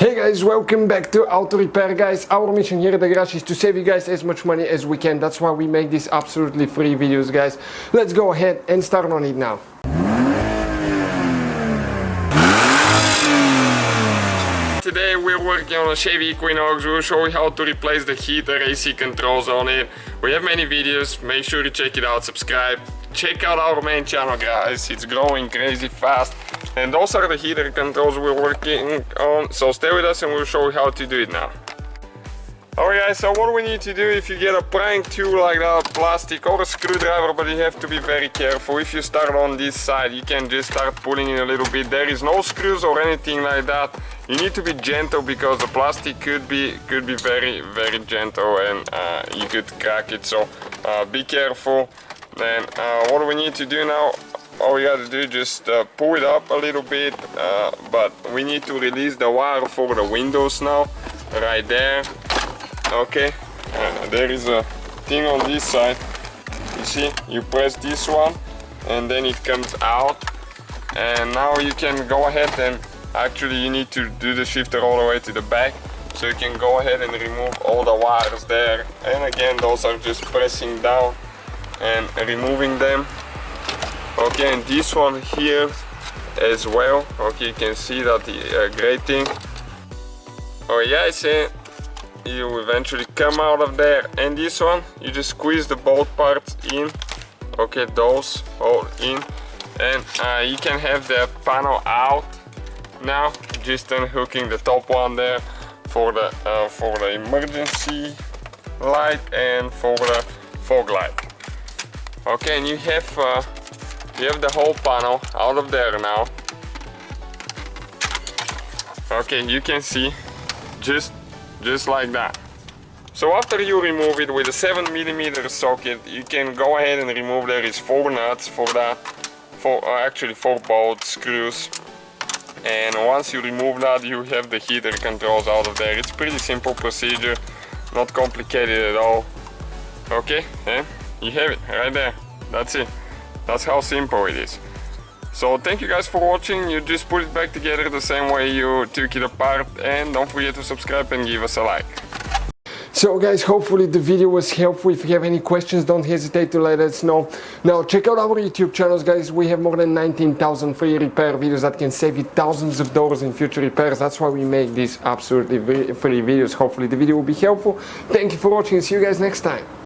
Hey guys, welcome back to Auto Repair guys. Our mission here at the garage is to save you guys as much money as we can. That's why we make these absolutely free videos guys. Let's go ahead and start on it now. Today we're working on a Chevy Equinox. We'll show you how to replace the heater AC controls on it. We have many videos, make sure to check it out, subscribe. Check out our main channel guys, it's growing crazy fast. And those are the heater controls we're working on, so stay with us and we'll show you how to do it now. Alright guys, so what we need to do, if you get a prying tool like that, plastic or a screwdriver, but you have to be very careful. If you start on this side, you can just start pulling in a little bit. There is no screws or anything like that. You need to be gentle because the plastic could be very gentle and you could crack it, so be careful. Then what we need to do now, all we gotta do, just pull it up a little bit, but we need to release the wire for the windows now, right there. Okay, there is a thing on this side. You see, you press this one and then it comes out, and now you can go ahead and actually you need to do the shifter all the way to the back, so you can go ahead and remove all the wires there. And again, those are just pressing down and removing them. Okay, and this one here as well. Okay, you can see that the grating. Oh yeah, I see. You eventually come out of there, and this one you just squeeze the both parts in. Okay, those all in, and you can have the panel out now. Just unhooking the top one there for the emergency light and for the fog light. Okay, and you have the whole panel out of there now. Okay, you can see just like that. So after you remove it with a 7mm socket, you can go ahead and remove. There is 4 nuts for that, actually 4 bolts, screws. And once you remove that, you have the heater controls out of there. It's pretty simple procedure, not complicated at all. Okay, and you have it right there. That's it. That's how simple it is. So thank you guys for watching. You just put it back together the same way you took it apart, and don't forget to subscribe and give us a like. So guys, hopefully the video was helpful. If you have any questions, don't hesitate to let us know. Now check out our YouTube channels guys. We have more than 19,000 free repair videos that can save you thousands of dollars in future repairs. That's why we make these absolutely free videos. Hopefully the video will be helpful. Thank you for watching and see you guys next time.